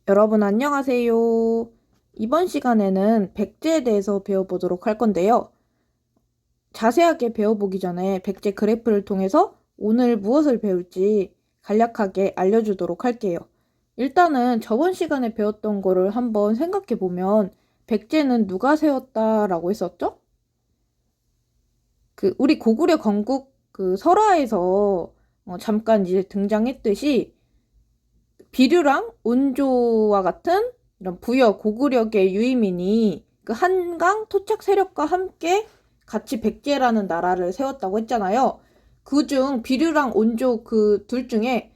여러분 안녕하세요. 이번 시간에는 백제에 대해서 배워보도록 할 건데요. 자세하게 배워보기 전에 백제 그래프를 통해서 오늘 무엇을 배울지 간략하게 알려주도록 할게요. 일단은 저번 시간에 배웠던 거를 한번 생각해보면 백제는 누가 세웠다라고 했었죠? 우리 고구려 건국 설화에서 잠깐 이제 등장했듯이 비류랑 온조와 같은 이런 부여 고구려계 유의민이 그 한강 토착 세력과 함께 같이 백제라는 나라를 세웠다고 했잖아요. 그중 비류랑 온조 그 둘 중에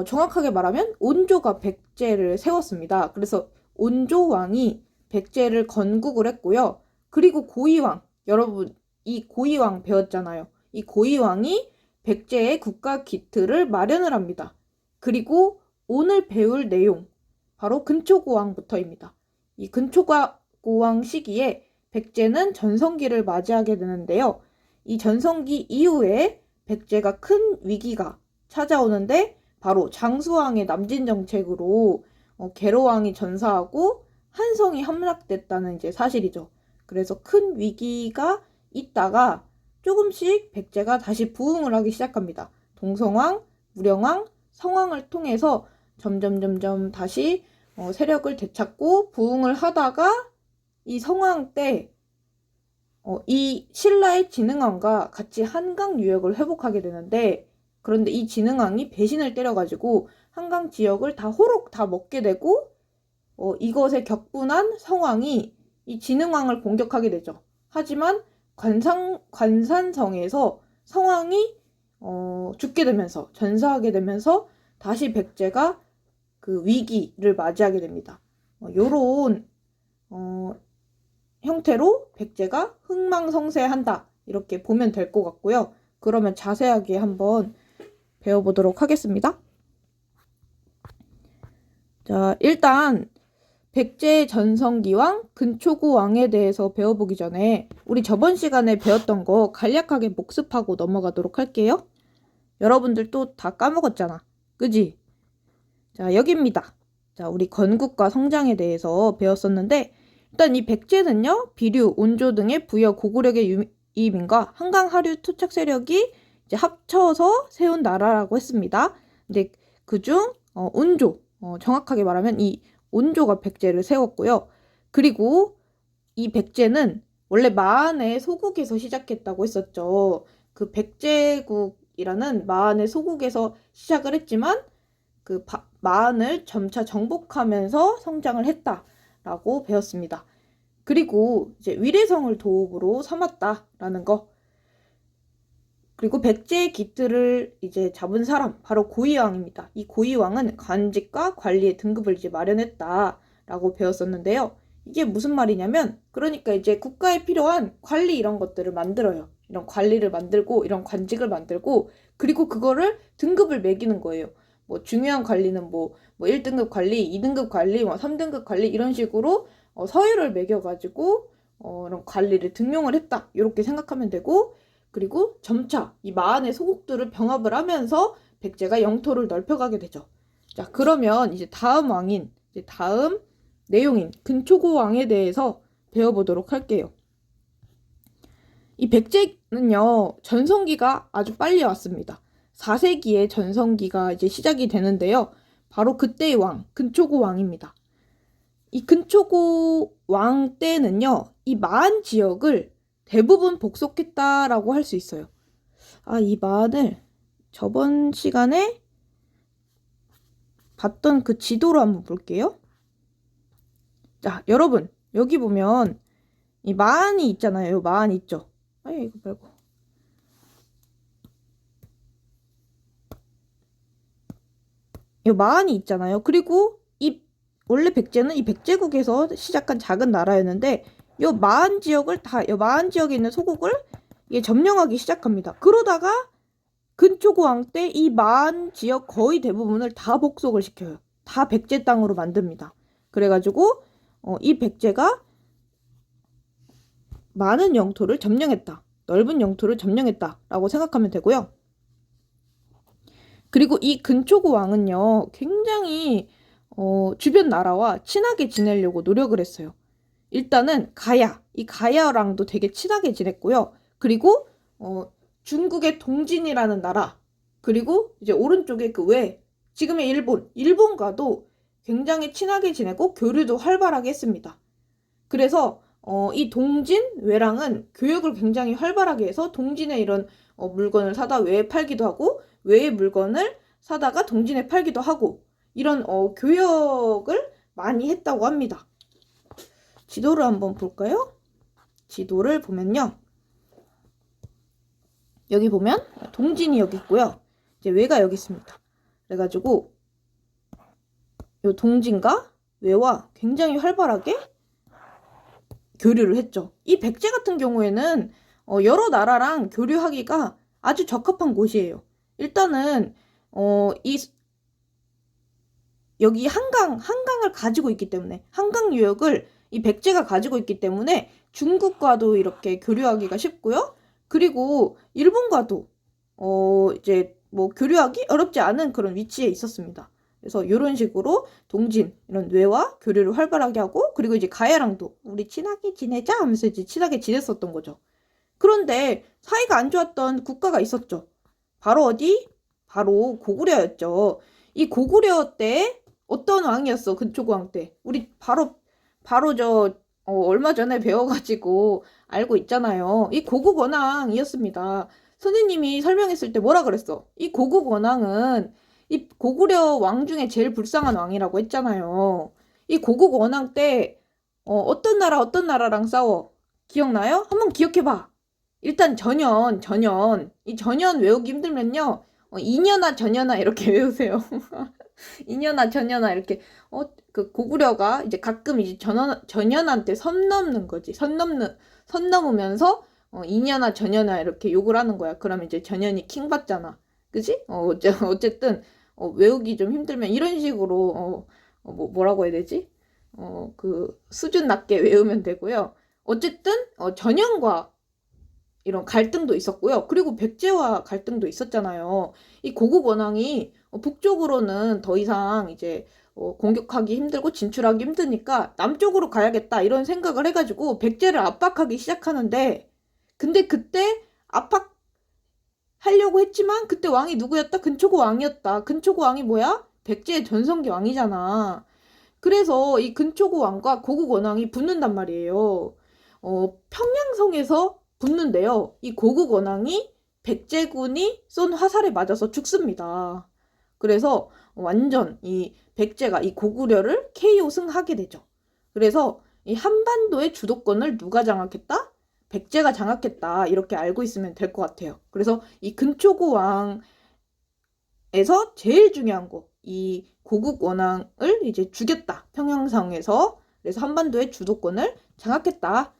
정확하게 말하면 온조가 백제를 세웠습니다. 그래서 온조 왕이 백제를 건국을 했고요. 그리고 고이왕, 여러분 이 고이왕 배웠잖아요. 이 고이왕이 백제의 국가 기틀을 마련을 합니다. 그리고 오늘 배울 내용, 바로 근초고왕부터입니다. 이 근초고왕 시기에 백제는 전성기를 맞이하게 되는데요. 이 전성기 이후에 백제가 큰 위기가 찾아오는데 바로 장수왕의 남진 정책으로 계로왕이 전사하고 한성이 함락됐다는 이제 사실이죠. 그래서 큰 위기가 있다가 조금씩 백제가 다시 부흥을 하기 시작합니다. 동성왕, 무령왕, 성왕을 통해서 점점 다시 세력을 되찾고 부흥을 하다가 이 성왕 때 이 신라의 진흥왕과 같이 한강 유역을 회복하게 되는데, 그런데 이 진흥왕이 배신을 때려가지고 한강 지역을 다 호록 다 먹게 되고 이것에 격분한 성왕이 이 진흥왕을 공격하게 되죠. 하지만 관산성에서 성왕이 죽게 되면서 전사하게 되면서 다시 백제가 그 위기를 맞이하게 됩니다. 요런 형태로 백제가 흥망성쇠한다, 이렇게 보면 될 것 같고요. 그러면 자세하게 한번 배워보도록 하겠습니다. 자, 일단 백제의 전성기왕, 근초고왕에 대해서 배워보기 전에 우리 저번 시간에 배웠던 거 간략하게 복습하고 넘어가도록 할게요. 여러분들 또 다 까먹었잖아, 그지? 자, 여기입니다. 자, 우리 건국과 성장에 대해서 배웠었는데, 일단 이 백제는요, 비류, 온조 등의 부여 고구려의 유입민과 한강 하류 토착 세력이 이제 합쳐서 세운 나라라고 했습니다. 근데 그중 온조, 정확하게 말하면 이 온조가 백제를 세웠고요. 그리고 이 백제는 원래 마한의 소국에서 시작했다고 했었죠. 그 백제국이라는 마한의 소국에서 시작을 했지만 마한을 점차 정복하면서 성장을 했다라고 배웠습니다. 그리고 이제 위례성을 도읍으로 삼았다라는 거. 그리고 백제의 기틀을 이제 잡은 사람, 바로 고이왕입니다. 이 고이왕은 관직과 관리의 등급을 이제 마련했다라고 배웠었는데요. 이게 무슨 말이냐면, 그러니까 이제 국가에 필요한 관리 이런 것들을 만들어요. 이런 관리를 만들고, 이런 관직을 만들고, 그리고 그거를 등급을 매기는 거예요. 뭐 중요한 관리는 뭐 1등급 관리, 2등급 관리, 3등급 관리 이런 식으로 서열을 매겨가지고 이런 관리를 등용을 했다, 이렇게 생각하면 되고, 그리고 점차 이 마한의 소국들을 병합을 하면서 백제가 영토를 넓혀가게 되죠. 자, 그러면 이제 다음 내용인 근초고 왕에 대해서 배워보도록 할게요. 이 백제는요, 전성기가 아주 빨리 왔습니다. 4세기에 전성기가 이제 시작이 되는데요. 바로 그때의 왕, 근초고 왕입니다. 이 근초고 왕 때는요, 이 마한 지역을 대부분 복속했다라고 할 수 있어요. 이 마한을 저번 시간에 봤던 그 지도로 한번 볼게요. 자, 여러분, 여기 보면 이 마한이 있잖아요. 마한 있죠? 이거 말고. 이 마한이 있잖아요. 그리고 원래 백제는 이 백제국에서 시작한 작은 나라였는데, 이 마한 지역에 있는 소국을 점령하기 시작합니다. 그러다가 근초고왕 때 이 마한 지역 거의 대부분을 다 복속을 시켜요. 다 백제 땅으로 만듭니다. 그래가지고 이 백제가 많은 영토를 점령했다, 넓은 영토를 점령했다라고 생각하면 되고요. 그리고 이 근초고 왕은요, 굉장히 주변 나라와 친하게 지내려고 노력을 했어요. 일단은 이 가야랑도 되게 친하게 지냈고요. 그리고 중국의 동진이라는 나라, 그리고 이제 오른쪽에 지금의 일본과도 굉장히 친하게 지내고 교류도 활발하게 했습니다. 그래서 이 동진, 외랑은 교역을 굉장히 활발하게 해서 동진에 이런 물건을 사다 외에 팔기도 하고, 외의 물건을 사다가 동진에 팔기도 하고, 이런 교역을 많이 했다고 합니다. 지도를 한번 볼까요? 지도를 보면요. 여기 보면 동진이 여기 있고요. 이제 외가 여기 있습니다. 그래가지고 이 동진과 외와 굉장히 활발하게 교류를 했죠. 이 백제 같은 경우에는 여러 나라랑 교류하기가 아주 적합한 곳이에요. 일단은 여기 한강을 가지고 있기 때문에, 한강 유역을 이 백제가 가지고 있기 때문에 중국과도 이렇게 교류하기가 쉽고요. 그리고 일본과도 이제 뭐 교류하기 어렵지 않은 그런 위치에 있었습니다. 그래서 이런 식으로 동진, 이런 뇌와 교류를 활발하게 하고, 그리고 이제 가야랑도 우리 친하게 지내자 하면서 이제 친하게 지냈었던 거죠. 그런데 사이가 안 좋았던 국가가 있었죠. 바로 어디? 바로 고구려였죠. 이 고구려 때 어떤 왕이었어? 근초고왕 때. 우리 바로 얼마 전에 배워가지고 알고 있잖아요. 이 고국원왕이었습니다. 선생님이 설명했을 때 뭐라 그랬어? 이 고국원왕은 이 고구려 왕 중에 제일 불쌍한 왕이라고 했잖아요. 이 고국원왕 때 어떤 나라랑 싸워? 기억나요? 한번 기억해봐. 일단 이 전연 외우기 힘들면요. 이년아 전연아 이렇게 외우세요. 이년아 전연아 이렇게 그 고구려가 이제 가끔 이제 전연한테 선 넘는 거지. 선 넘으면서 이년아 전연아 이렇게 욕을 하는 거야. 그럼 이제 전연이 킹 받잖아. 그지? 어쨌든 외우기 좀 힘들면 이런 식으로 뭐라고 해야 되지? 그 수준 낮게 외우면 되고요. 어쨌든 전연과 이런 갈등도 있었고요. 그리고 백제와 갈등도 있었잖아요. 이 고국 원왕이 북쪽으로는 더 이상 이제 공격하기 힘들고 진출하기 힘드니까 남쪽으로 가야겠다 이런 생각을 해가지고 백제를 압박하기 시작하는데, 근데 그때 압박하려고 했지만 그때 왕이 누구였다? 근초고 왕이었다. 근초고 왕이 뭐야? 백제의 전성기 왕이잖아. 그래서 이 근초고 왕과 고국 원왕이 붙는단 말이에요. 평양성에서 붙는데요. 이 고국 원왕이 백제군이 쏜 화살에 맞아서 죽습니다. 그래서 완전 이 백제가 이 고구려를 KO 승하게 되죠. 그래서 이 한반도의 주도권을 누가 장악했다? 백제가 장악했다. 이렇게 알고 있으면 될 것 같아요. 그래서 이 근초고 왕에서 제일 중요한 거, 이 고국 원왕을 이제 죽였다. 평양성에서. 그래서 한반도의 주도권을 장악했다.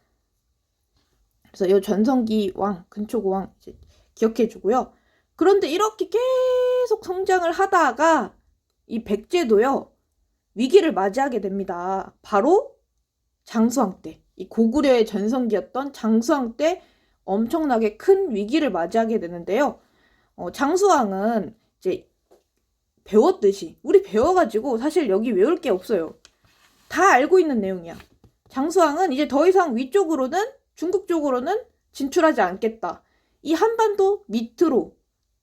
그래서 이 전성기 왕, 근초고 왕 이제 기억해 주고요. 그런데 이렇게 계속 성장을 하다가 이 백제도요, 위기를 맞이하게 됩니다. 바로 장수왕 때, 이 고구려의 전성기였던 장수왕 때 엄청나게 큰 위기를 맞이하게 되는데요. 장수왕은 이제 배웠듯이, 우리 배워가지고 사실 여기 외울 게 없어요. 다 알고 있는 내용이야. 장수왕은 이제 더 이상 위쪽으로는, 중국 쪽으로는 진출하지 않겠다. 이 한반도 밑으로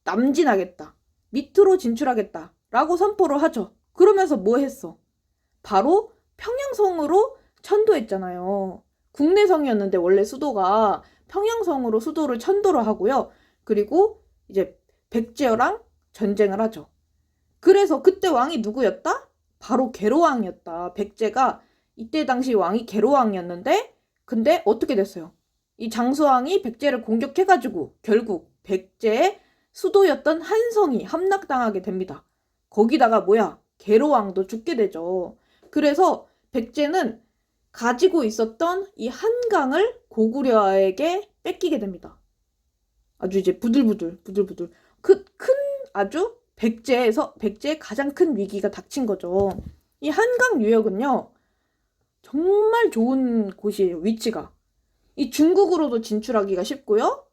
남진하겠다. 밑으로 진출하겠다. 라고 선포를 하죠. 그러면서 뭐 했어? 바로 평양성으로 천도했잖아요. 국내성이었는데 원래 수도가 평양성으로 수도를 천도를 하고요. 그리고 이제 백제랑 전쟁을 하죠. 그래서 그때 왕이 누구였다? 바로 계로왕이었다. 백제가 이때 당시 왕이 계로왕이었는데, 근데 어떻게 됐어요? 이 장수왕이 백제를 공격해가지고 결국 백제의 수도였던 한성이 함락당하게 됩니다. 거기다가 뭐야? 계로왕도 죽게 되죠. 그래서 백제는 가지고 있었던 이 한강을 고구려에게 뺏기게 됩니다. 아주 이제 부들부들. 아주 백제의 가장 큰 위기가 닥친 거죠. 이 한강 유역은요, 정말 좋은 곳이에요, 위치가. 이 중국으로도 진출하기가 쉽고요.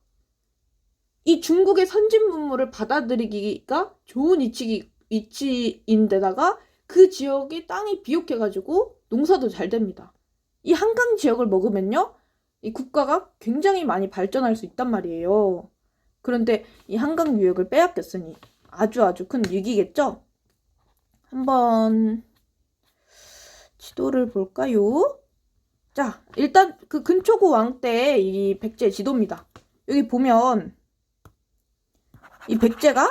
이 중국의 선진 문물을 받아들이기가 좋은 위치인데다가 그 지역이 땅이 비옥해가지고 농사도 잘 됩니다. 이 한강 지역을 먹으면요, 이 국가가 굉장히 많이 발전할 수 있단 말이에요. 그런데 이 한강 유역을 빼앗겼으니 아주 큰 위기겠죠? 한번 지도를 볼까요? 자, 일단 그 근초고 왕 때 이 백제 지도입니다. 여기 보면 이 백제가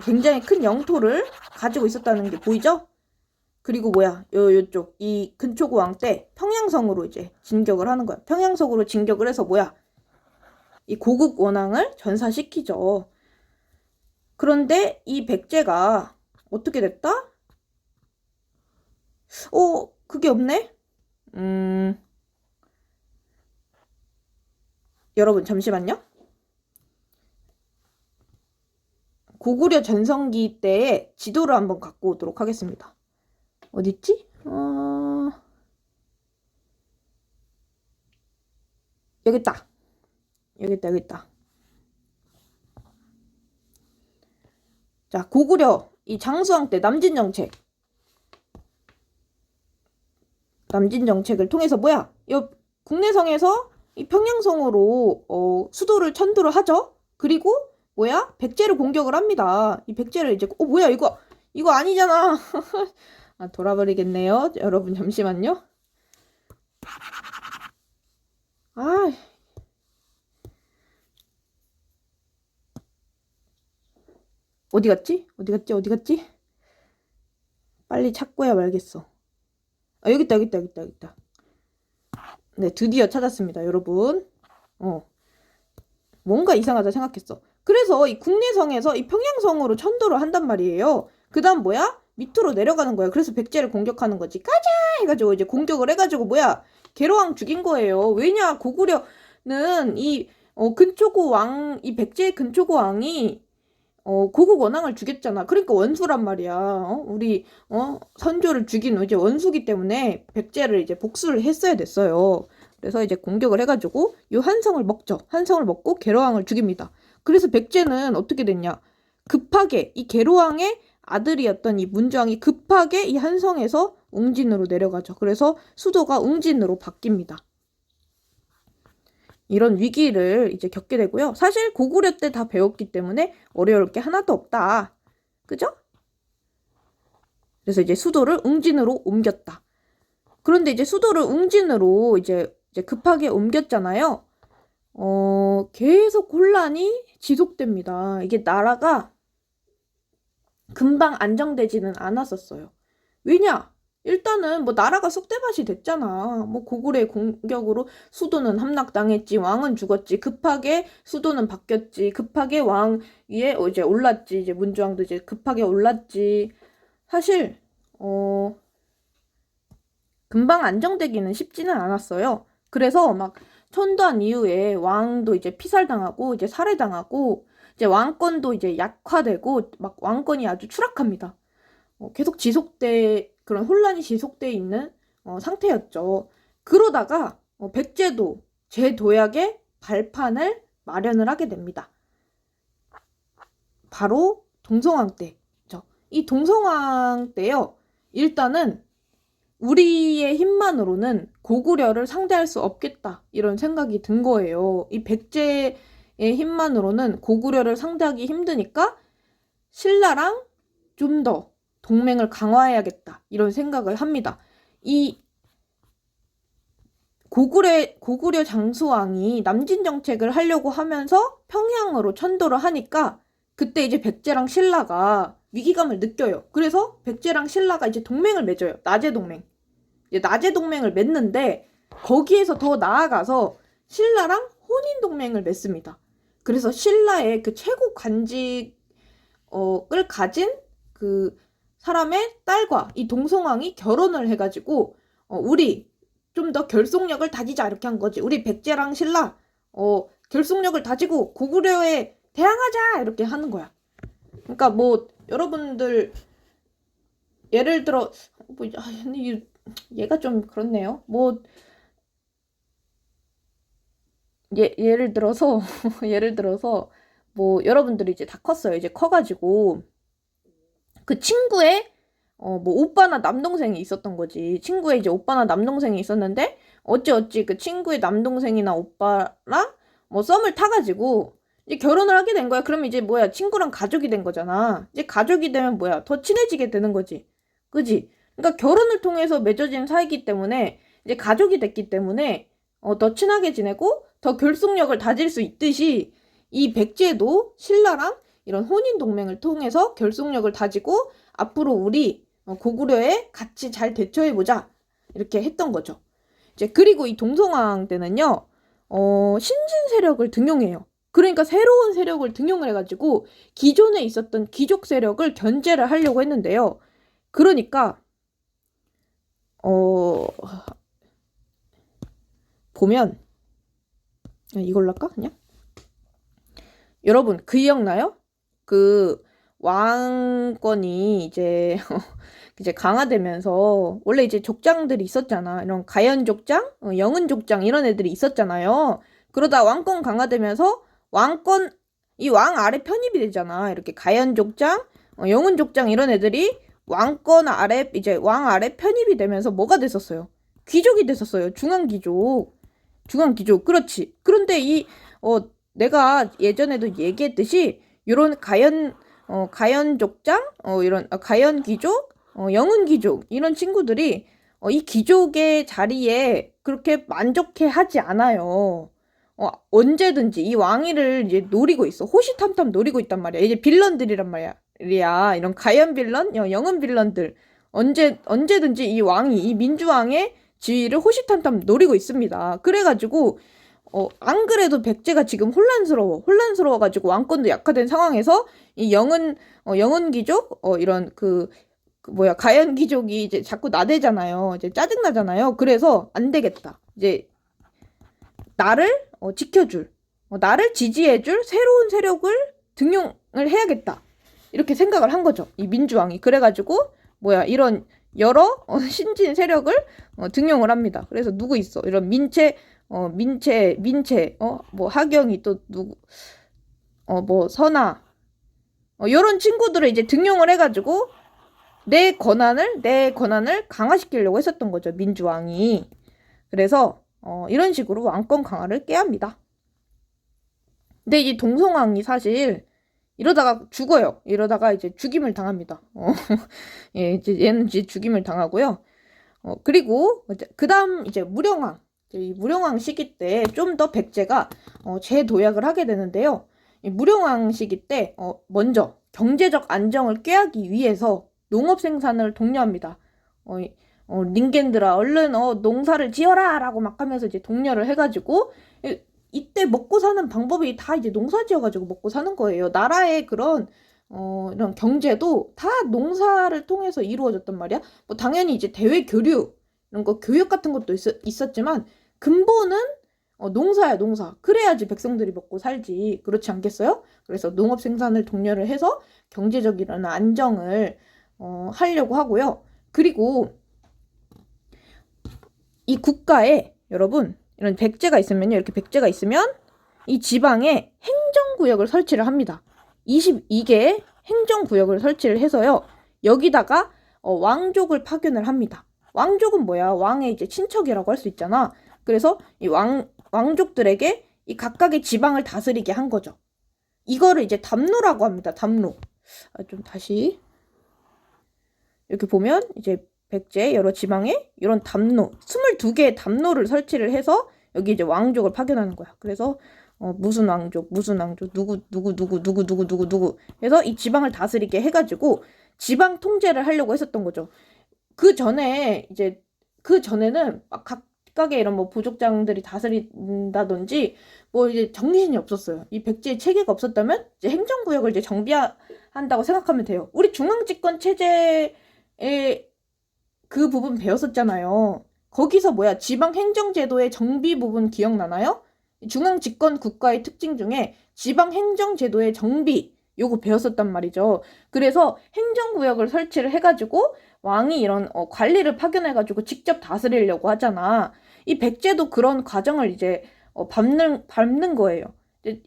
굉장히 큰 영토를 가지고 있었다는 게 보이죠? 그리고 요쪽 이 근초고 왕 때 평양성으로 이제 진격을 하는 거야. 평양성으로 진격을 해서 이 고국 원앙을 전사시키죠. 그런데 이 백제가 어떻게 됐다? 그게 없네? 여러분 잠시만요. 고구려 전성기 때의 지도를 한번 갖고 오도록 하겠습니다. 어딨지? 여기 있다. 여기 있다. 자, 고구려 이 장수왕 때 남진 정책을 통해서 이 국내성에서 이 평양성으로 수도를 천도를 하죠. 그리고 백제를 공격을 합니다. 이 백제를 이제 이거 아니잖아. 아, 돌아버리겠네요. 여러분 잠시만요. 아, 어디 갔지? 빨리 찾고야 말겠어. 아, 여기 있다. 네, 드디어 찾았습니다, 여러분. 뭔가 이상하다 생각했어. 그래서 이 국내성에서 이 평양성으로 천도를 한단 말이에요. 그 다음 밑으로 내려가는 거야. 그래서 백제를 공격하는 거지. 가자! 해가지고 이제 공격을 해가지고 계로왕 죽인 거예요. 왜냐? 고구려는 이 백제의 근초고 왕이 고국 원앙을 죽였잖아. 그러니까 원수란 말이야. 우리 선조를 죽인 이제 원수기 때문에 백제를 이제 복수를 했어야 됐어요. 그래서 이제 공격을 해가지고 이 한성을 먹죠. 한성을 먹고 계로왕을 죽입니다. 그래서 백제는 어떻게 됐냐? 급하게 이 계로왕의 아들이었던 이 문조왕이 급하게 이 한성에서 웅진으로 내려가죠. 그래서 수도가 웅진으로 바뀝니다. 이런 위기를 이제 겪게 되고요. 사실 고구려 때 다 배웠기 때문에 어려울 게 하나도 없다. 그죠? 그래서 이제 수도를 웅진으로 옮겼다. 그런데 이제 수도를 웅진으로 이제 급하게 옮겼잖아요. 계속 혼란이 지속됩니다. 이게 나라가 금방 안정되지는 않았었어요. 왜냐? 일단은 나라가 쑥대밭이 됐잖아. 고구려의 공격으로 수도는 함락당했지, 왕은 죽었지, 급하게 수도는 바뀌었지, 급하게 왕 위에 이제 올랐지, 이제 문조왕도 이제 급하게 올랐지. 사실 금방 안정되기는 쉽지는 않았어요. 그래서 천도한 이후에 왕도 이제 피살당하고 이제 살해당하고 이제 왕권도 이제 약화되고 왕권이 아주 추락합니다. 계속 그런 혼란이 지속돼 있는 상태였죠. 그러다가 백제도 제도약의 발판을 마련을 하게 됩니다. 바로 동성왕 때죠. 이 동성왕 때요. 일단은 우리의 힘만으로는 고구려를 상대할 수 없겠다. 이런 생각이 든 거예요. 이 백제의 힘만으로는 고구려를 상대하기 힘드니까 신라랑 좀 더 동맹을 강화해야겠다. 이런 생각을 합니다. 이 고구려 장수왕이 남진 정책을 하려고 하면서 평양으로 천도를 하니까 그때 이제 백제랑 신라가 위기감을 느껴요. 그래서 백제랑 신라가 이제 동맹을 맺어요. 나제 동맹. 이제 나제 동맹을 맺는데 거기에서 더 나아가서 신라랑 혼인 동맹을 맺습니다. 그래서 신라의 그 최고 관직을 가진 그 사람의 딸과 이 동성왕이 결혼을 해가지고 우리 좀 더 결속력을 다지자 이렇게 한 거지. 우리 백제랑 신라 결속력을 다지고 고구려에 대항하자 이렇게 하는 거야. 그러니까 여러분들 예를 들어 얘가 좀 그렇네요. 예를 들어서 여러분들이 이제 다 컸어요. 이제 커가지고 그 친구의 뭐 오빠나 남동생이 있었던 거지. 친구의 이제 오빠나 남동생이 있었는데 어찌 그 친구의 남동생이나 오빠랑 뭐 썸을 타가지고 이제 결혼을 하게 된 거야. 그러면 이제 뭐야, 친구랑 가족이 된 거잖아. 이제 가족이 되면 뭐야, 더 친해지게 되는 거지. 그지? 그러니까 결혼을 통해서 맺어진 사이기 때문에 이제 가족이 됐기 때문에 더 친하게 지내고 더 결속력을 다질 수 있듯이 이 백제도 신라랑 이런 혼인 동맹을 통해서 결속력을 다지고 앞으로 우리 고구려에 같이 잘 대처해보자 이렇게 했던 거죠. 이제 그리고 이 동성왕 때는요, 신진 세력을 등용해요. 그러니까 새로운 세력을 등용을 해가지고 기존에 있었던 귀족 세력을 견제를 하려고 했는데요. 그러니까 보면 이걸로 할까 그냥? 여러분 기억나요? 그 왕권이 이제 이제 강화되면서 원래 이제 족장들이 있었잖아. 이런 가연족장, 영은족장 이런 애들이 있었잖아요. 그러다 왕권 강화되면서 왕권 이 왕 아래 편입이 되잖아. 이렇게 가연족장, 영은족장 이런 애들이 왕권 아래 이제 왕 아래 편입이 되면서 뭐가 됐었어요? 귀족이 됐었어요. 중앙귀족. 중앙귀족. 그렇지. 그런데 내가 예전에도 얘기했듯이 요런 가연족장, 이런 가연귀족, 영은귀족 이런 친구들이 이 귀족의 자리에 그렇게 만족해 하지 않아요. 언제든지 이 왕위를 이제 노리고 있어. 호시탐탐 노리고 있단 말이야. 이제 빌런들이란 말이야. 이런 가연 빌런, 영은 빌런들 언제든지 이 민주왕의 지위를 호시탐탐 노리고 있습니다. 그래가지고 안 그래도 백제가 지금 혼란스러워가지고 왕권도 약화된 상황에서 이 영은 귀족, 이런 가연 귀족이 이제 자꾸 나대잖아요. 이제 짜증나잖아요. 그래서 안 되겠다. 이제 나를 지켜줄, 나를 지지해줄 새로운 세력을 등용을 해야겠다. 이렇게 생각을 한 거죠. 이 민주왕이. 그래가지고 이런 여러 신진 세력을 등용을 합니다. 그래서 누구 있어? 이런 민체, 뭐 하경이 또 누구, 뭐 선아, 이런 친구들을 이제 등용을 해가지고 내 권한을 강화시키려고 했었던 거죠. 민주왕이. 그래서 이런 식으로 왕권 강화를 꾀합니다. 근데 이 동성왕이 사실 이러다가 죽어요. 이러다가 이제 죽임을 당합니다. 예, 이제 얘는 이제 죽임을 당하고요. 그리고 그다음 이제 무령왕. 이 무령왕 시기 때 좀 더 백제가 재도약을 하게 되는데요. 이 무령왕 시기 때 먼저 경제적 안정을 꾀하기 위해서 농업 생산을 독려합니다. 닌겐들아 얼른 농사를 지어라라고 막 하면서 이제 독려를 해가지고 이때 먹고 사는 방법이 다 이제 농사 지어가지고 먹고 사는 거예요. 나라의 그런 이런 경제도 다 농사를 통해서 이루어졌단 말이야. 뭐 당연히 이제 대외 교류 이런 거 교육 같은 것도 있었지만 근본은 농사야, 농사. 그래야지 백성들이 먹고 살지. 그렇지 않겠어요? 그래서 농업 생산을 독려를 해서 경제적인 안정을 하려고 하고요. 그리고 이 국가에 여러분 이런 백제가 있으면요. 이렇게 백제가 있으면 이 지방에 행정구역을 설치를 합니다. 22개의 행정구역을 설치를 해서요. 여기다가 왕족을 파견을 합니다. 왕족은 뭐야? 왕의 이제 친척이라고 할 수 있잖아. 그래서 이 왕족들에게 이 각각의 지방을 다스리게 한 거죠. 이거를 이제 담로라고 합니다. 담로. 좀 다시 이렇게 보면 이제 백제 여러 지방에 이런 담로 22개의 담로를 설치를 해서 여기 이제 왕족을 파견하는 거야. 그래서 무슨 왕족 누구 해서 이 지방을 다스리게 해가지고 지방 통제를 하려고 했었던 거죠. 그 전에는 막 각각의 이런 뭐 부족장들이 다스린다든지 뭐 이제 정신이 없었어요. 이 백제의 체계가 없었다면 이제 행정구역을 이제 정비한다고 생각하면 돼요. 우리 중앙집권 체제의 그 부분 배웠었잖아요. 거기서 지방행정제도의 정비 부분 기억나나요? 중앙집권 국가의 특징 중에 지방행정제도의 정비 요거 배웠었단 말이죠. 그래서 행정구역을 설치를 해가지고 왕이 이런 관리를 파견해가지고 직접 다스리려고 하잖아. 이 백제도 그런 과정을 이제 밟는 거예요.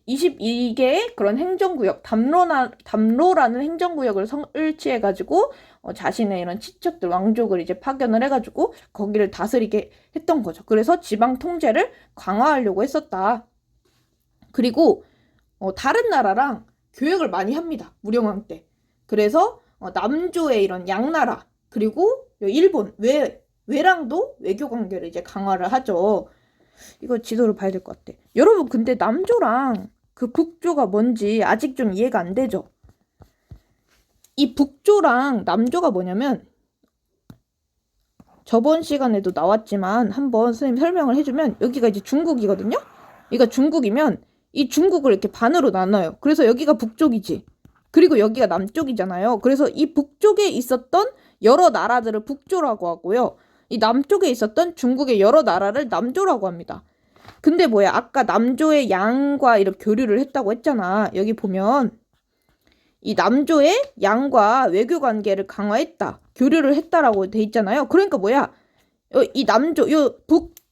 22개의 그런 행정구역, 담로라는 행정구역을 설치해가지고 자신의 이런 친척들, 왕족을 이제 파견을 해가지고 거기를 다스리게 했던 거죠. 그래서 지방 통제를 강화하려고 했었다. 그리고 다른 나라랑 교역을 많이 합니다. 무령왕 때. 그래서 남조의 이런 양나라, 그리고 일본, 외랑도 외교 관계를 이제 강화를 하죠. 이거 지도를 봐야 될 것 같아. 여러분, 근데 남조랑 그 북조가 뭔지 아직 좀 이해가 안 되죠? 이 북조랑 남조가 뭐냐면, 저번 시간에도 나왔지만 한번 선생님 설명을 해주면, 여기가 이제 중국이거든요? 여기가 중국이면 이 중국을 이렇게 반으로 나눠요. 그래서 여기가 북쪽이지. 그리고 여기가 남쪽이잖아요. 그래서 이 북쪽에 있었던 여러 나라들을 북조라고 하고요. 이 남쪽에 있었던 중국의 여러 나라를 남조라고 합니다. 근데 뭐야, 아까 남조의 양과 이렇게 교류를 했다고 했잖아. 여기 보면 이 남조의 양과 외교 관계를 강화했다, 교류를 했다라고 돼 있잖아요. 그러니까 뭐야, 이 남조,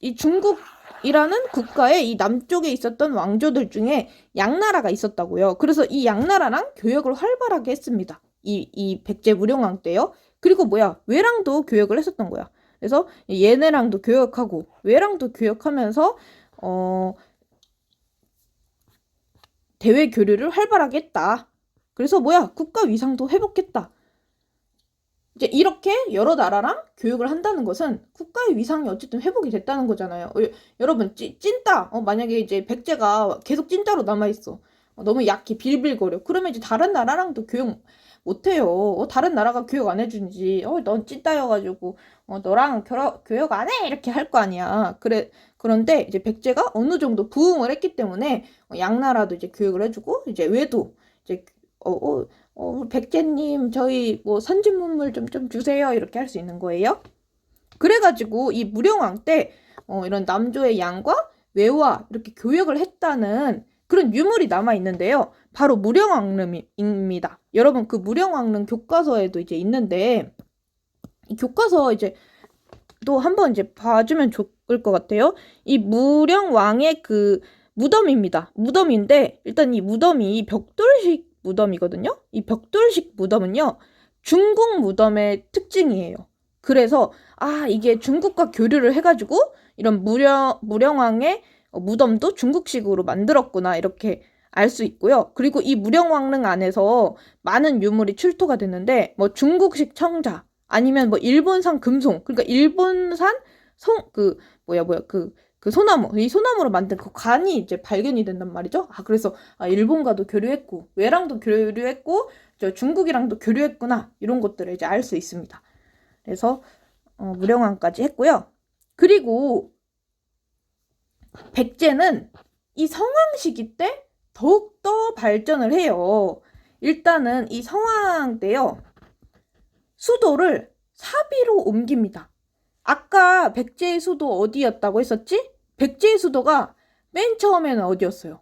이 중국이라는 국가에 이 남쪽에 있었던 왕조들 중에 양나라가 있었다고요. 그래서 이 양나라랑 교역을 활발하게 했습니다. 이 백제 무령왕 때요. 그리고 뭐야, 외랑도 교역을 했었던 거야. 그래서 얘네랑도 교역하고 외랑도 교역하면서 대외 교류를 활발하게 했다. 그래서 뭐야, 국가 위상도 회복했다. 이제 이렇게 여러 나라랑 교육을 한다는 것은 국가의 위상이 어쨌든 회복이 됐다는 거잖아요. 여러분, 찐따, 만약에 이제 백제가 계속 찐따로 남아있어. 너무 약해, 빌빌거려. 그러면 이제 다른 나라랑도 교육 못해요. 다른 나라가 교육 안 해주는지, 넌 찐따여가지고, 너랑 교육 안 해! 이렇게 할 거 아니야. 그런데 이제 백제가 어느 정도 부흥을 했기 때문에, 양나라도 이제 교육을 해주고, 이제 외도, 이제, 백제님, 저희 뭐 선진문물 좀 주세요. 이렇게 할 수 있는 거예요. 그래가지고 이 무령왕 때, 이런 남조의 양과 외와 이렇게 교역을 했다는 그런 유물이 남아 있는데요. 바로 무령왕릉입니다. 여러분, 그 무령왕릉 교과서에도 이제 있는데, 이 교과서 이제 또 한번 이제 봐주면 좋을 것 같아요. 이 무령왕의 그 무덤입니다. 무덤인데, 일단 이 무덤이 벽돌식 무덤이거든요. 이 벽돌식 무덤은요, 중국 무덤의 특징이에요. 그래서 이게 중국과 교류를 해가지고 이런 무령왕의 무덤도 중국식으로 만들었구나, 이렇게 알 수 있고요. 그리고 이 무령왕릉 안에서 많은 유물이 출토가 됐는데, 뭐 중국식 청자, 아니면 뭐 일본산 금송, 그러니까 일본산 그 소나무, 이 소나무로 만든 그 관이 이제 발견이 된단 말이죠. 그래서 일본과도 교류했고, 외랑도 교류했고, 중국이랑도 교류했구나, 이런 것들을 이제 알 수 있습니다. 그래서 무령왕까지 했고요. 그리고 백제는 이 성왕 시기 때 더욱더 발전을 해요. 일단은 이 성왕 때요, 수도를 사비로 옮깁니다. 아까 백제의 수도 어디였다고 했었지? 백제의 수도가 맨 처음에는 어디였어요?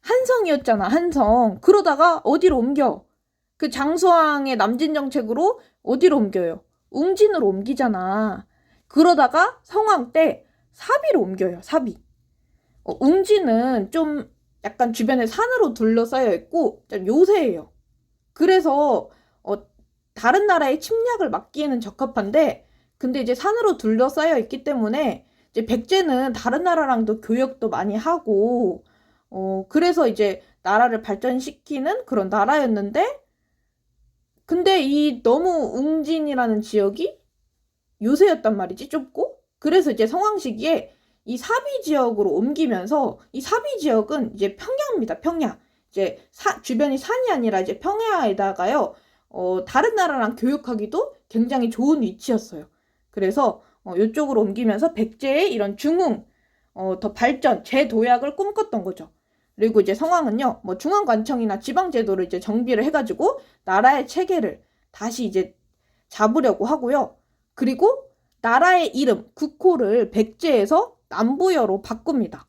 한성이었잖아, 한성. 그러다가 어디로 옮겨? 그 장수왕의 남진 정책으로 어디로 옮겨요? 웅진으로 옮기잖아. 그러다가 성왕 때 사비로 옮겨요, 사비. 웅진은 좀 약간 주변에 산으로 둘러싸여 있고 좀 요새예요. 그래서 다른 나라의 침략을 막기에는 적합한데, 근데 이제 산으로 둘러싸여 있기 때문에 이제 백제는 다른 나라랑도 교역도 많이 하고, 그래서 이제 나라를 발전시키는 그런 나라였는데, 근데 이 너무 웅진이라는 지역이 요새였단 말이지, 좁고. 그래서 이제 성왕 시기에 이 사비 지역으로 옮기면서, 이 사비 지역은 이제 평야입니다, 평야. 이제 주변이 산이 아니라 이제 평야에다가요, 다른 나라랑 교역하기도 굉장히 좋은 위치였어요. 그래서 이쪽으로 옮기면서 백제의 이런 중흥, 더 발전, 재도약을 꿈꿨던 거죠. 그리고 이제 성왕은요, 뭐 중앙관청이나 지방제도를 이제 정비를 해가지고 나라의 체계를 다시 이제 잡으려고 하고요. 그리고 나라의 이름, 국호를 백제에서 남부여로 바꿉니다.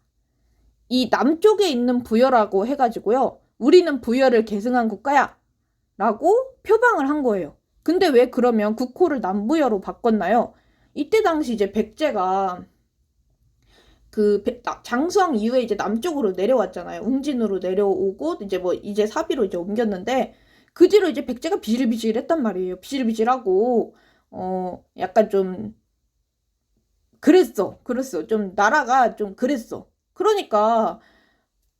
이 남쪽에 있는 부여라고 해가지고요, 우리는 부여를 계승한 국가야 라고 표방을 한 거예요. 근데 왜 그러면 국호를 남부여로 바꿨나요? 이때 당시 이제 백제가 장수왕 이후에 이제 남쪽으로 내려왔잖아요. 웅진으로 내려오고 이제 뭐 이제 사비로 이제 옮겼는데 그 뒤로 이제 백제가 비실비실했단 말이에요. 비실비실하고 약간 좀 그랬어. 좀 나라가 좀 그랬어. 그러니까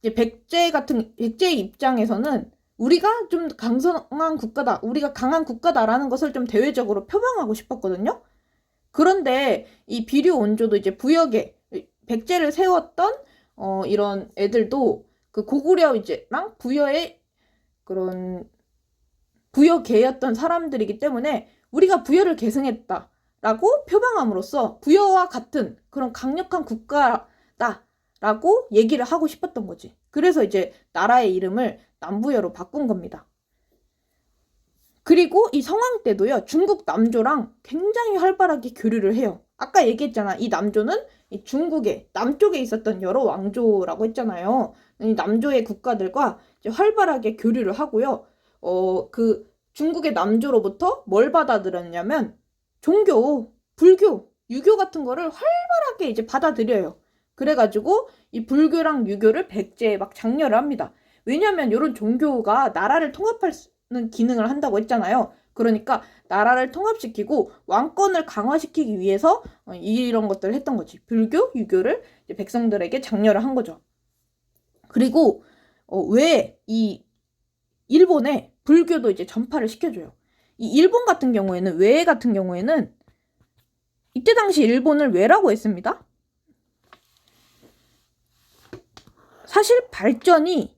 이제 백제의 입장에서는 우리가 좀 강성한 국가다, 우리가 강한 국가다라는 것을 좀 대외적으로 표방하고 싶었거든요. 그런데 이 비류 원조도 이제 부역에 백제를 세웠던 이런 애들도 그 고구려 이제랑 부여의 그런 부여계였던 사람들이기 때문에 우리가 부여를 계승했다라고 표방함으로써 부여와 같은 그런 강력한 국가다라고 얘기를 하고 싶었던 거지. 그래서 이제 나라의 이름을 남부여로 바꾼 겁니다. 그리고 이 성왕 때도요, 중국 남조랑 굉장히 활발하게 교류를 해요. 아까 얘기했잖아. 이 남조는 이 중국의 남쪽에 있었던 여러 왕조라고 했잖아요. 이 남조의 국가들과 이제 활발하게 교류를 하고요. 그 중국의 남조로부터 뭘 받아들였냐면 종교, 불교, 유교 같은 거를 활발하게 이제 받아들여요. 그래가지고 이 불교랑 유교를 백제에 막 장려를 합니다. 왜냐면 이런 종교가 나라를 통합할 는 기능을 한다고 했잖아요. 그러니까 나라를 통합시키고 왕권을 강화시키기 위해서 이런 것들을 했던 거지. 불교, 유교를 이제 백성들에게 장려를 한 거죠. 그리고 왜 이 일본에 불교도 이제 전파를 시켜줘요. 이 일본 같은 경우에는 외 같은 경우에는 이때 당시 일본을 왜라고 했습니다. 사실 발전이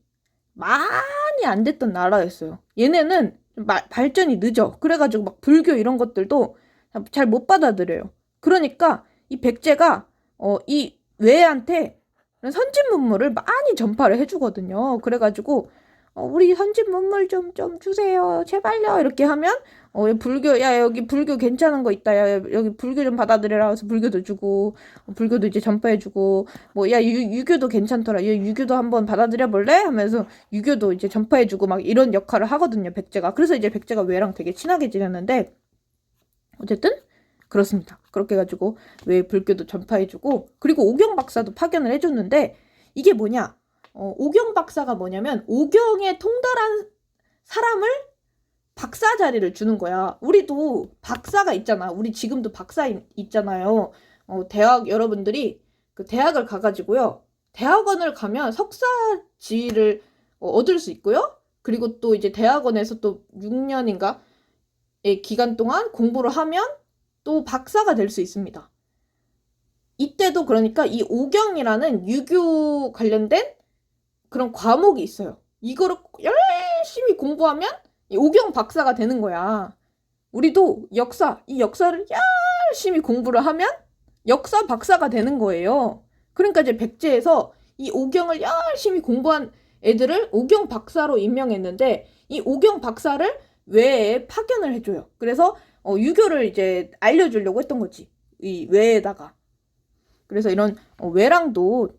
많이 안 됐던 나라였어요. 얘네는 발전이 늦어. 그래가지고 막 불교 이런 것들도 잘 못 받아들여요. 그러니까 이 백제가 이 외한테 선진 문물을 많이 전파를 해주거든요. 그래가지고 우리 선진 문물 좀 주세요. 제발요. 이렇게 하면 불교, 야, 여기 불교 괜찮은 거 있다. 야, 여기 불교 좀 받아들여라. 해서 불교도 주고, 불교도 이제 전파해주고, 뭐, 야, 유교도 괜찮더라. 유교도 한번 받아들여 볼래? 하면서 유교도 이제 전파해주고 막 이런 역할을 하거든요, 백제가. 그래서 이제 백제가 외랑 되게 친하게 지냈는데, 어쨌든, 그렇습니다. 그렇게 해가지고, 외 불교도 전파해주고, 그리고 오경 박사도 파견을 해줬는데, 이게 뭐냐? 오경 박사가 뭐냐면, 오경에 통달한 사람을 박사 자리를 주는 거야. 우리도 박사가 있잖아. 우리 지금도 박사 있잖아요. 대학 여러분들이 그 대학을 가가지고요. 대학원을 가면 석사 지위를 얻을 수 있고요. 그리고 또 이제 대학원에서 또 6년인가의 기간 동안 공부를 하면 또 박사가 될 수 있습니다. 이때도 그러니까 이 오경이라는 유교 관련된 그런 과목이 있어요. 이거를 열심히 공부하면 오경 박사가 되는 거야. 우리도 이 역사를 열심히 공부를 하면 역사 박사가 되는 거예요. 그러니까 이제 백제에서 이 오경을 열심히 공부한 애들을 오경 박사로 임명했는데 이 오경 박사를 외에 파견을 해줘요. 그래서 유교를 이제 알려주려고 했던 거지. 이 외에다가. 그래서 이런 외랑도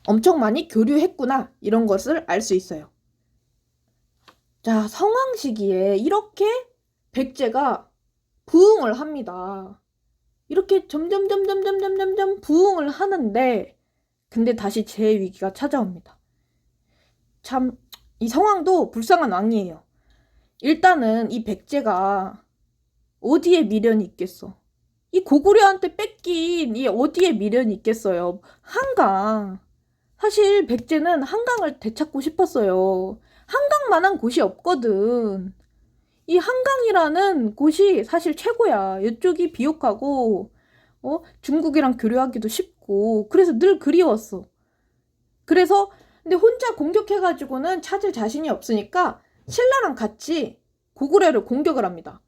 엄청 많이 교류했구나 이런 것을 알 수 있어요. 자, 성왕 시기에 이렇게 백제가 부흥을 합니다. 이렇게 점점 부흥을 하는데 근데 다시 재위기가 찾아옵니다. 참, 이 성왕도 불쌍한 왕이에요. 일단은 이 백제가 어디에 미련이 있겠어? 이 고구려한테 뺏긴 이 어디에 미련이 있겠어요? 한강. 사실 백제는 한강을 되찾고 싶었어요. 한강만한 곳이 없거든. 이 한강이라는 곳이 사실 최고야. 이쪽이 비옥하고 중국이랑 교류하기도 쉽고 그래서 늘 그리웠어. 그래서 근데 혼자 공격해가지고는 찾을 자신이 없으니까 신라랑 같이 고구려를 공격을 합니다.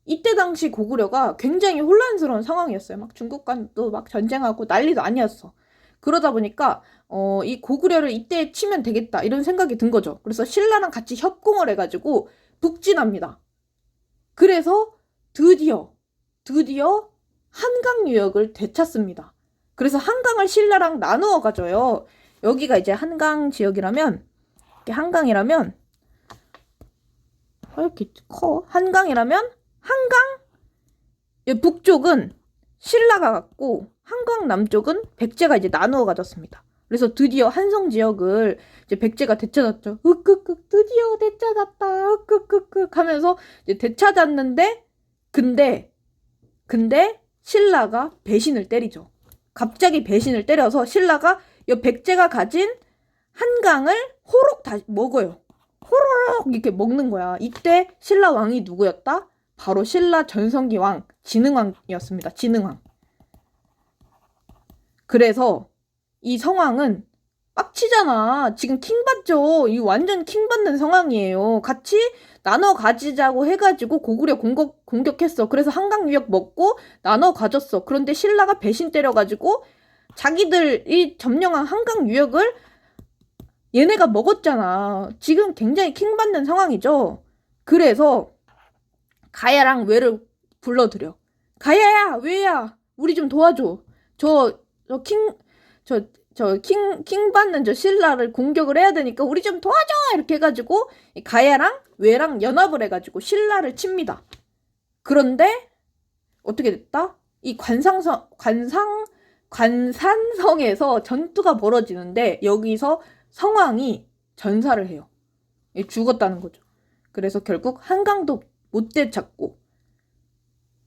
이때 당시 고구려가 굉장히 혼란스러운 상황이었어요. 막 중국과도 막 전쟁하고 난리도 아니었어. 그러다 보니까 이 고구려를 이때 치면 되겠다 이런 생각이 든 거죠. 그래서 신라랑 같이 협공을 해가지고 북진합니다. 그래서 드디어 한강 유역을 되찾습니다. 그래서 한강을 신라랑 나누어 가져요. 여기가 이제 한강 지역이라면 한강이라면 이렇게 커. 한강이라면 한강 북쪽은 신라가 갖고 한강 남쪽은 백제가 이제 나누어 가졌습니다. 그래서 드디어 한성 지역을 이제 백제가 되찾았죠. 으끄끄 드디어 되찾았다. 으끄끄끄 하면서 이제 되찾았는데 근데 신라가 배신을 때리죠. 갑자기 배신을 때려서 신라가 이 백제가 가진 한강을 호록 다시 먹어요. 호로록 이렇게 먹는 거야. 이때 신라 왕이 누구였다? 바로 신라 전성기 왕 진흥왕이었습니다. 진흥왕. 그래서 이 상황은 빡치잖아. 지금 킹 받죠. 이 완전 킹 받는 상황이에요. 같이 나눠 가지자고 해가지고 고구려 공격했어. 그래서 한강 유역 먹고 나눠 가졌어. 그런데 신라가 배신 때려가지고 자기들이 점령한 한강 유역을 얘네가 먹었잖아. 지금 굉장히 킹 받는 상황이죠. 그래서 가야랑 외를 불러들여. 가야야, 외야, 우리 좀 도와줘. 킹 받는 저 신라를 공격을 해야 되니까 우리 좀 도와줘! 이렇게 해가지고 가야랑 외랑 연합을 해가지고 신라를 칩니다. 그런데 어떻게 됐다? 이 관산성에서 전투가 벌어지는데 여기서 성왕이 전사를 해요. 죽었다는 거죠. 그래서 결국 한강도 못 되찾고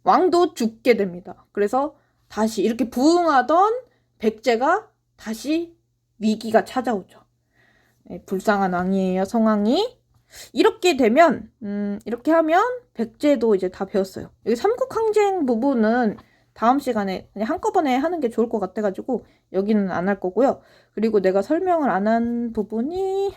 왕도 죽게 됩니다. 그래서 다시 이렇게 부흥하던 백제가 다시 위기가 찾아오죠. 불쌍한 왕이에요, 성왕이. 이렇게 되면 이렇게 하면 백제도 이제 다 배웠어요. 여기 삼국항쟁 부분은 다음 시간에 그냥 한꺼번에 하는 게 좋을 것 같아가지고 여기는 안 할 거고요. 그리고 내가 설명을 안 한 부분이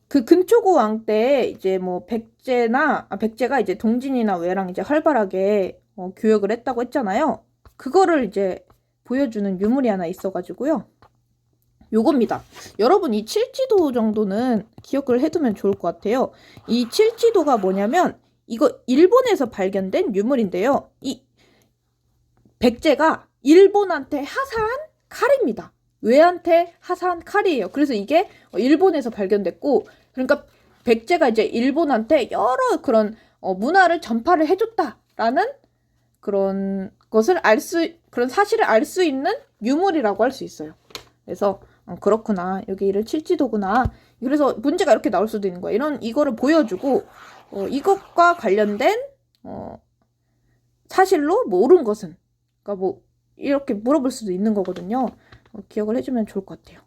그 근초고 왕 때 이제 뭐 백제가 이제 동진이나 외랑 이제 활발하게 교역을 했다고 했잖아요. 그거를 이제 보여주는 유물이 하나 있어가지고요. 요겁니다. 여러분 이 칠지도 정도는 기억을 해두면 좋을 것 같아요. 이 칠지도가 뭐냐면 이거 일본에서 발견된 유물인데요. 이 백제가 일본한테 하사한 칼입니다. 외한테 하사한 칼이에요. 그래서 이게 일본에서 발견됐고, 그러니까 백제가 이제 일본한테 여러 그런 문화를 전파를 해줬다라는 그런 그런 사실을 알 수 있는 유물이라고 할 수 있어요. 그래서 그렇구나. 여기 이를 칠지도구나. 그래서 문제가 이렇게 나올 수도 있는 거야. 이거를 보여주고 이것과 관련된 사실로 뭐 옳은 것은 그러니까 뭐 이렇게 물어볼 수도 있는 거거든요. 기억을 해주면 좋을 것 같아요.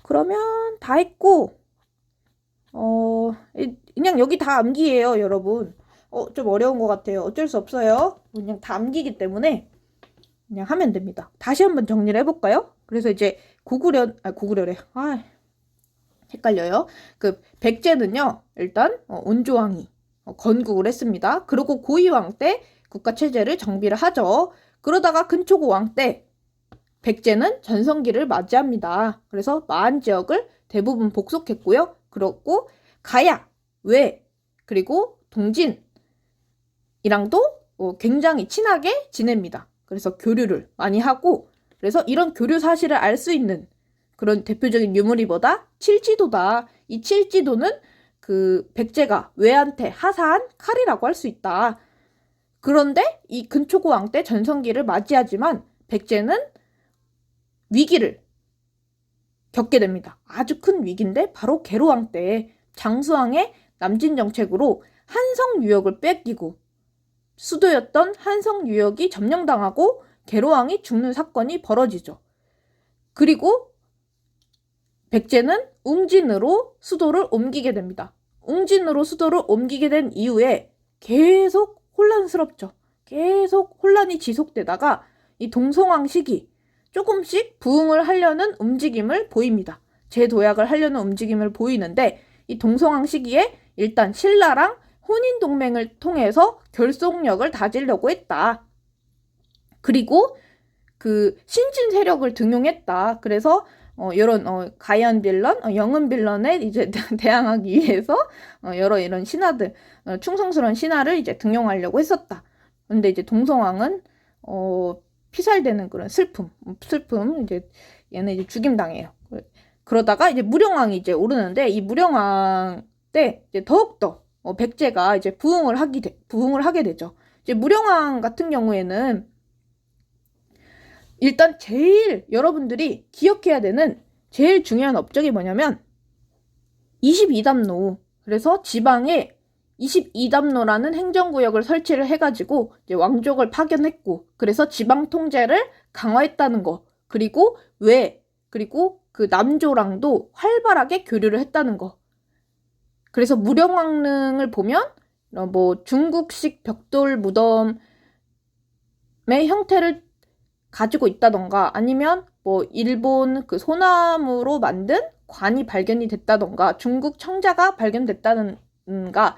그러면 다 했고 그냥 여기 다 암기예요, 여러분. 좀 어려운 것 같아요. 어쩔 수 없어요. 그냥 다 암기기 때문에 그냥 하면 됩니다. 다시 한번 정리를 해볼까요? 그래서 이제 고구려래. 헷갈려요. 그 백제는요, 일단 온조왕이 건국을 했습니다. 그리고 고이왕 때 국가체제를 정비를 하죠. 그러다가 근초고 왕 때 백제는 전성기를 맞이합니다. 그래서 마한 지역을 대부분 복속했고요. 그렇고 가야, 외, 그리고 동진이랑도 굉장히 친하게 지냅니다. 그래서 교류를 많이 하고, 그래서 이런 교류 사실을 알 수 있는 그런 대표적인 유물이 뭐다? 칠지도다. 이 칠지도는 그 백제가 외한테 하사한 칼이라고 할 수 있다. 그런데 이 근초고 왕 때 전성기를 맞이하지만 백제는 위기를 겪게 됩니다. 아주 큰 위기인데 바로 계로왕 때 장수왕의 남진 정책으로 한성 유역을 뺏기고 수도였던 한성 유역이 점령당하고 계로왕이 죽는 사건이 벌어지죠. 그리고 백제는 웅진으로 수도를 옮기게 됩니다. 웅진으로 수도를 옮기게 된 이후에 계속 혼란스럽죠. 계속 혼란이 지속되다가 이 동성왕 시기 조금씩 부흥을 하려는 움직임을 보입니다. 재도약을 하려는 움직임을 보이는데 이 동성왕 시기에 일단 신라랑 혼인동맹을 통해서 결속력을 다지려고 했다. 그리고 그 신진 세력을 등용했다. 그래서 이런 가연 빌런, 영은 빌런에 이제 대항하기 위해서 여러 이런 신하들, 충성스러운 신하를 이제 등용하려고 했었다. 근데 이제 동성왕은 피살되는 그런 슬픔 이제 얘는 이제 죽임당해요. 그러다가 이제 무령왕이 이제 오르는데 이 무령왕 때 이제 더욱더 백제가 이제 부흥을 하게 되죠. 이제 무령왕 같은 경우에는 일단 제일 여러분들이 기억해야 되는 제일 중요한 업적이 뭐냐면 22담로. 그래서 지방에 22담로라는 행정구역을 설치를 해가지고 이제 왕족을 파견했고, 그래서 지방 통제를 강화했다는 거. 그리고 그리고 그 남조랑도 활발하게 교류를 했다는 거. 그래서 무령왕릉을 보면 뭐 중국식 벽돌 무덤의 형태를 가지고 있다던가, 아니면 뭐 일본 그 소나무로 만든 관이 발견이 됐다던가, 중국 청자가 발견됐다는가,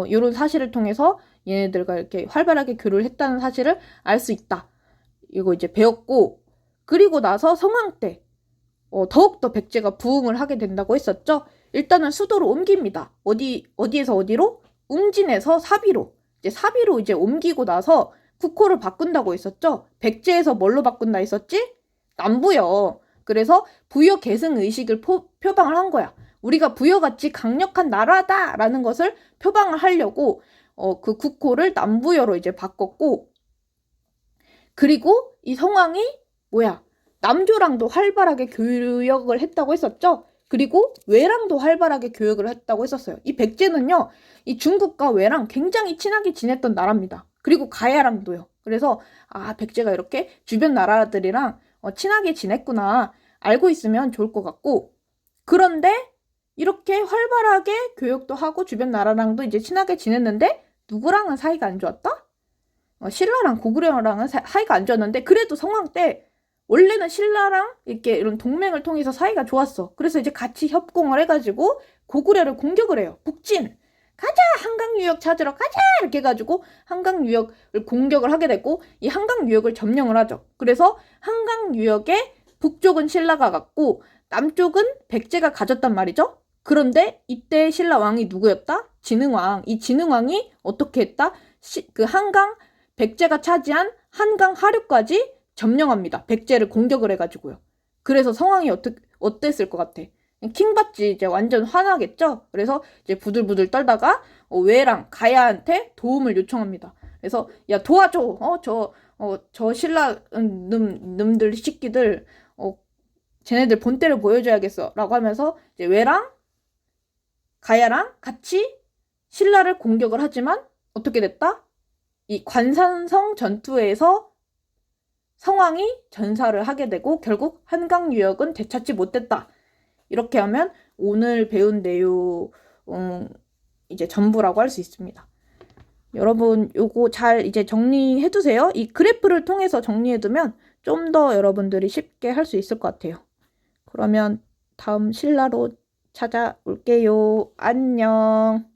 이런 사실을 통해서 얘네들과 이렇게 활발하게 교류를 했다는 사실을 알 수 있다. 이거 이제 배웠고, 그리고 나서 성왕 때 더욱더 백제가 부흥을 하게 된다고 했었죠. 일단은 수도를 옮깁니다. 어디에서 어디로? 웅진에서 사비로. 이제 사비로 이제 옮기고 나서 국호를 바꾼다고 했었죠. 백제에서 뭘로 바꾼다 했었지? 남부여. 그래서 부여 계승 의식을 표방을 한 거야. 우리가 부여같이 강력한 나라다라는 것을 표방을 하려고 그 국호를 남부여로 이제 바꿨고, 그리고 이 성왕이 남조랑도 활발하게 교역을 했다고 했었죠. 그리고 외랑도 활발하게 교역을 했다고 했었어요. 이 백제는요, 이 중국과 외랑 굉장히 친하게 지냈던 나라입니다. 그리고 가야랑도요. 그래서 백제가 이렇게 주변 나라들이랑 친하게 지냈구나 알고 있으면 좋을 것 같고, 그런데 이렇게 활발하게 교역도 하고 주변 나라랑도 이제 친하게 지냈는데 누구랑은 사이가 안 좋았다? 신라랑 고구려랑은 사이가 안 좋았는데, 그래도 성왕 때 원래는 신라랑 이렇게 이런 동맹을 통해서 사이가 좋았어. 그래서 이제 같이 협공을 해가지고 고구려를 공격을 해요. 북진! 가자! 한강 유역 찾으러 가자! 이렇게 해가지고 한강 유역을 공격을 하게 됐고, 이 한강 유역을 점령을 하죠. 그래서 한강 유역의 북쪽은 신라가 갖고 남쪽은 백제가 가졌단 말이죠. 그런데 이때 신라 왕이 누구였다? 진흥왕. 이 진흥왕이 어떻게 했다? 그 백제가 차지한 한강 하류까지 점령합니다. 백제를 공격을 해가지고요. 그래서 성왕이 어땠을 것 같아? 킹받지. 이제 완전 화나겠죠? 그래서 이제 부들부들 떨다가 외랑 가야한테 도움을 요청합니다. 그래서 야, 도와줘. 저 신라 놈들 새끼들 쟤네들 본때를 보여줘야겠어 라고 하면서 이제 외랑 가야랑 같이 신라를 공격을 하지만 어떻게 됐다? 이 관산성 전투에서 성왕이 전사를 하게 되고 결국 한강 유역은 되찾지 못했다. 이렇게 하면 오늘 배운 내용 이제 전부라고 할 수 있습니다. 여러분 요거 잘 이제 정리해두세요. 이 그래프를 통해서 정리해두면 좀 더 여러분들이 쉽게 할 수 있을 것 같아요. 그러면 다음 신라로 찾아올게요. 안녕.